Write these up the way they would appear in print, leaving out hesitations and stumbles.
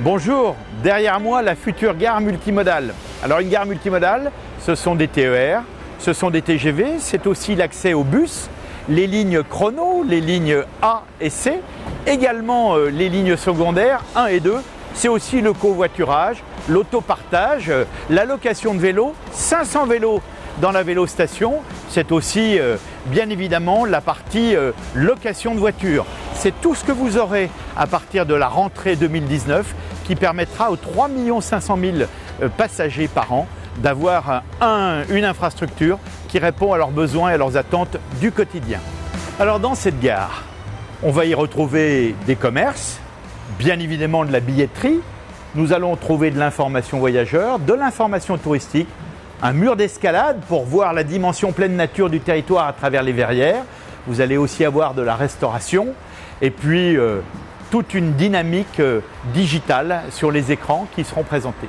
Bonjour, derrière moi la future gare multimodale. Alors une gare multimodale, ce sont des TER, ce sont des TGV, c'est aussi l'accès aux bus, les lignes chrono, les lignes A et C, également les lignes secondaires 1 et 2, c'est aussi le covoiturage, l'autopartage, la location de vélos, 500 vélos dans la vélostation, c'est aussi bien évidemment la partie location de voitures. C'est tout ce que vous aurez à partir de la rentrée 2019 qui permettra aux 3 500 000 passagers par an d'avoir une infrastructure qui répond à leurs besoins et à leurs attentes du quotidien. Alors dans cette gare, on va y retrouver des commerces, bien évidemment de la billetterie, nous allons trouver de l'information voyageur, de l'information touristique, un mur d'escalade pour voir la dimension pleine nature du territoire à travers les verrières, vous allez aussi avoir de la restauration et puis toute une dynamique digitale sur les écrans qui seront présentés.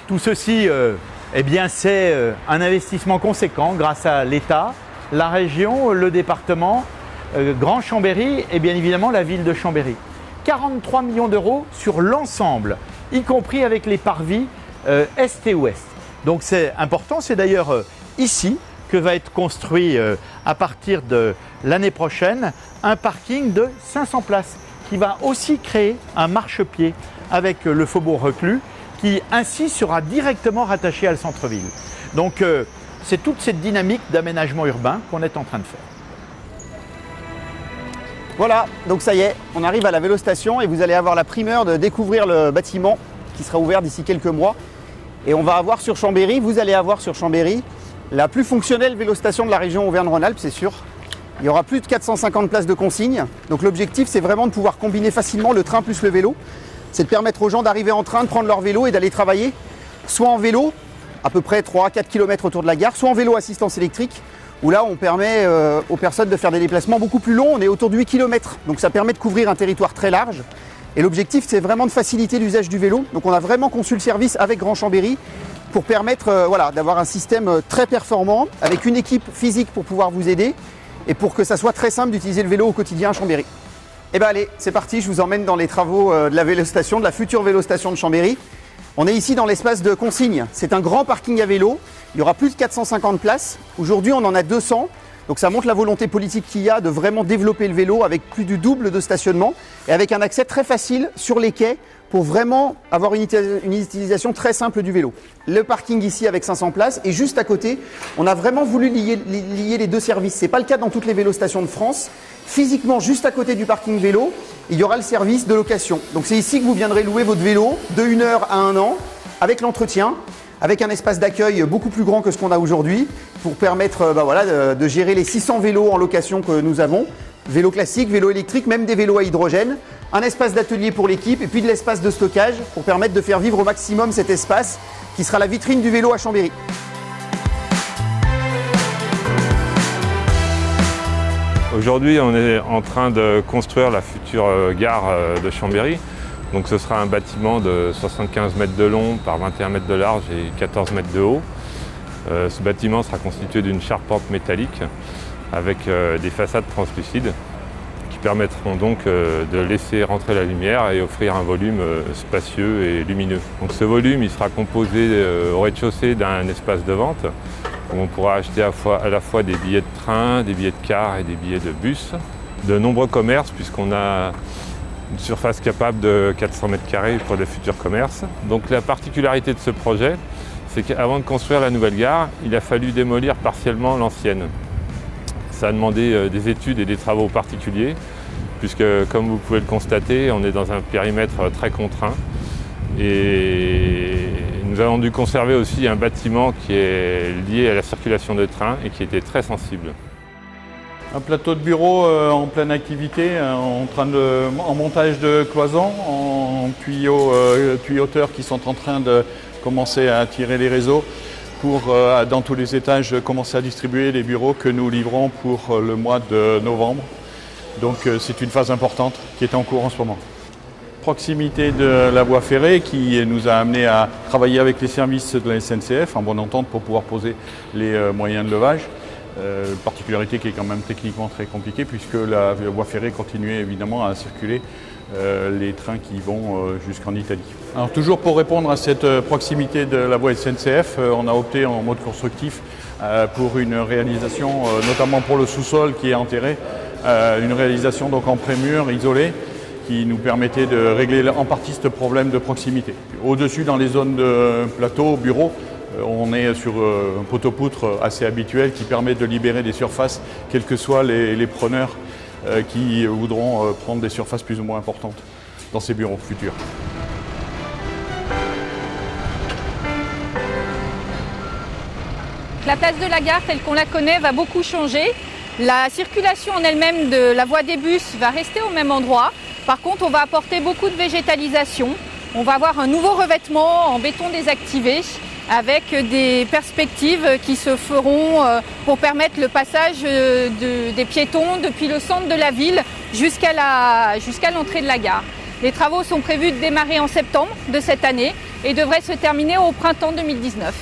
Tout ceci, eh bien, c'est un investissement conséquent grâce à l'État, la région, le département, Grand Chambéry et bien évidemment la ville de Chambéry. 43 millions d'euros sur l'ensemble, y compris avec les parvis Est et Ouest. Donc c'est important, c'est d'ailleurs ici que va être construit à partir de l'année prochaine un parking de 500 places qui va aussi créer un marchepied avec le Faubourg Reclus qui ainsi sera directement rattaché à le centre-ville. Donc c'est toute cette dynamique d'aménagement urbain qu'on est en train de faire. Voilà, donc ça y est, on arrive à la vélostation et vous allez avoir la primeur de découvrir le bâtiment qui sera ouvert d'ici quelques mois. Et on va avoir sur Chambéry, vous allez avoir sur Chambéry la plus fonctionnelle vélostation de la région Auvergne-Rhône-Alpes, c'est sûr. Il y aura plus de 450 places de consigne. Donc l'objectif, c'est vraiment de pouvoir combiner facilement le train plus le vélo. C'est de permettre aux gens d'arriver en train, de prendre leur vélo et d'aller travailler, soit en vélo, à peu près 3-4 km autour de la gare, soit en vélo assistance électrique, où là, on permet aux personnes de faire des déplacements beaucoup plus longs. On est autour de 8 km, donc ça permet de couvrir un territoire très large. Et l'objectif, c'est vraiment de faciliter l'usage du vélo. Donc on a vraiment conçu le service avec Grand Chambéry pour permettre d'avoir un système très performant, avec une équipe physique pour pouvoir vous aider, et pour que ça soit très simple d'utiliser le vélo au quotidien à Chambéry. Et bien allez, c'est parti, je vous emmène dans les travaux de la vélostation, de la future vélostation de Chambéry. On est ici dans l'espace de consigne. C'est un grand parking à vélo. Il y aura plus de 450 places. Aujourd'hui, on en a 200. Donc ça montre la volonté politique qu'il y a de vraiment développer le vélo avec plus du double de stationnement et avec un accès très facile sur les quais pour vraiment avoir une utilisation très simple du vélo. Le parking ici avec 500 places et juste à côté, on a vraiment voulu lier les deux services. Ce n'est pas le cas dans toutes les vélostations de France. Physiquement, juste à côté du parking vélo, il y aura le service de location. Donc c'est ici que vous viendrez louer votre vélo de 1 heure à 1 an avec l'entretien, avec un espace d'accueil beaucoup plus grand que ce qu'on a aujourd'hui pour permettre de gérer les 600 vélos en location que nous avons. Vélos classiques, vélos électriques, même des vélos à hydrogène. Un espace d'atelier pour l'équipe et puis de l'espace de stockage pour permettre de faire vivre au maximum cet espace qui sera la vitrine du vélo à Chambéry. Aujourd'hui, on est en train de construire la future gare de Chambéry. Donc ce sera un bâtiment de 75 mètres de long par 21 mètres de large et 14 mètres de haut. Ce bâtiment sera constitué d'une charpente métallique avec des façades translucides qui permettront donc de laisser rentrer la lumière et offrir un volume spacieux et lumineux. Donc ce volume il sera composé au rez-de-chaussée d'un espace de vente où on pourra acheter à la fois des billets de train, des billets de car et des billets de bus. De nombreux commerces puisqu'on a une surface capable de 400 mètres carrés pour les futurs commerces. Donc la particularité de ce projet, c'est qu'avant de construire la nouvelle gare, il a fallu démolir partiellement l'ancienne. Ça a demandé des études et des travaux particuliers, puisque comme vous pouvez le constater, on est dans un périmètre très contraint. Et nous avons dû conserver aussi un bâtiment qui est lié à la circulation de trains et qui était très sensible. Un plateau de bureau en pleine activité, en montage de cloisons, en tuyauteurs qui sont en train de commencer à tirer les réseaux pour, dans tous les étages, commencer à distribuer les bureaux que nous livrons pour le mois de novembre. Donc c'est une phase importante qui est en cours en ce moment. Proximité de la voie ferrée qui nous a amené à travailler avec les services de la SNCF en bonne entente pour pouvoir poser les moyens de levage. Particularité qui est quand même techniquement très compliquée puisque la voie ferrée continuait évidemment à circuler les trains qui vont jusqu'en Italie. Alors toujours pour répondre à cette proximité de la voie SNCF, on a opté en mode constructif pour une réalisation, notamment pour le sous-sol qui est enterré, une réalisation donc en prémur isolée qui nous permettait de régler en partie ce problème de proximité. Au-dessus, dans les zones de plateau, bureaux, on est sur un poteau-poutre assez habituel qui permet de libérer des surfaces, quels que soient les preneurs qui voudront prendre des surfaces plus ou moins importantes dans ces bureaux futurs. La place de la gare telle qu'on la connaît va beaucoup changer. La circulation en elle-même de la voie des bus va rester au même endroit. Par contre, on va apporter beaucoup de végétalisation. On va avoir un nouveau revêtement en béton désactivé avec des perspectives qui se feront pour permettre le passage des piétons depuis le centre de la ville jusqu'à l'entrée de la gare. Les travaux sont prévus de démarrer en septembre de cette année et devraient se terminer au printemps 2019.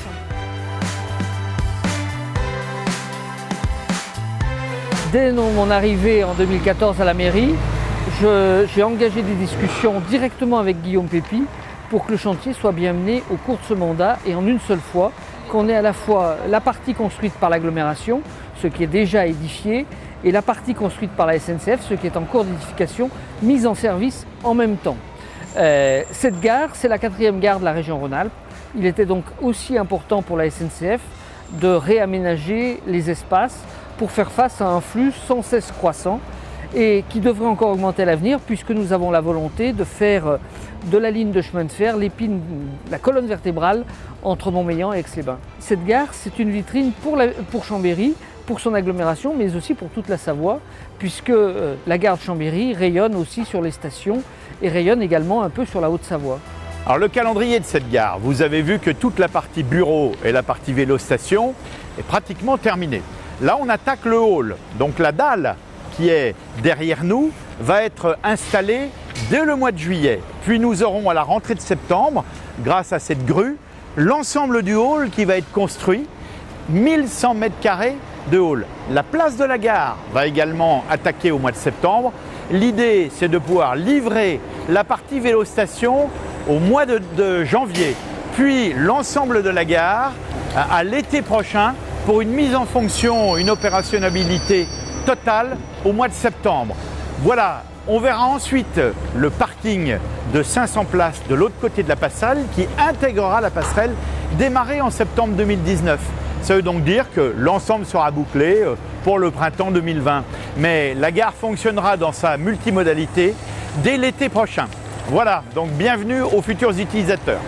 Dès mon arrivée en 2014 à la mairie, j'ai engagé des discussions directement avec Guillaume Pépi pour que le chantier soit bien mené au cours de ce mandat et en une seule fois, qu'on ait à la fois la partie construite par l'agglomération, ce qui est déjà édifié, et la partie construite par la SNCF, ce qui est en cours d'édification, mise en service en même temps. Cette gare, c'est la 4e gare de la région Rhône-Alpes. Il était donc aussi important pour la SNCF de réaménager les espaces pour faire face à un flux sans cesse croissant et qui devrait encore augmenter à l'avenir puisque nous avons la volonté de faire de la ligne de chemin de fer la colonne vertébrale entre Montmélian et Aix-les-Bains. Cette gare, c'est une vitrine pour Chambéry, pour son agglomération, mais aussi pour toute la Savoie, puisque la gare de Chambéry rayonne aussi sur les stations et rayonne également un peu sur la Haute-Savoie. Alors le calendrier de cette gare, vous avez vu que toute la partie bureau et la partie vélo-station est pratiquement terminée. Là, on attaque le hall, donc la dalle qui est derrière nous va être installée dès le mois de juillet. Puis nous aurons à la rentrée de septembre, grâce à cette grue, l'ensemble du hall qui va être construit, 1100 mètres carrés de hall. La place de la gare va également attaquer au mois de septembre. L'idée, c'est de pouvoir livrer la partie vélostation au mois de janvier, puis l'ensemble de la gare à l'été prochain pour une mise en fonction, une opérationnalité totale au mois de septembre. Voilà, on verra ensuite le parking de 500 places de l'autre côté de la passerelle qui intégrera la passerelle démarrée en septembre 2019. Ça veut donc dire que l'ensemble sera bouclé pour le printemps 2020. Mais la gare fonctionnera dans sa multimodalité dès l'été prochain. Voilà, donc bienvenue aux futurs utilisateurs.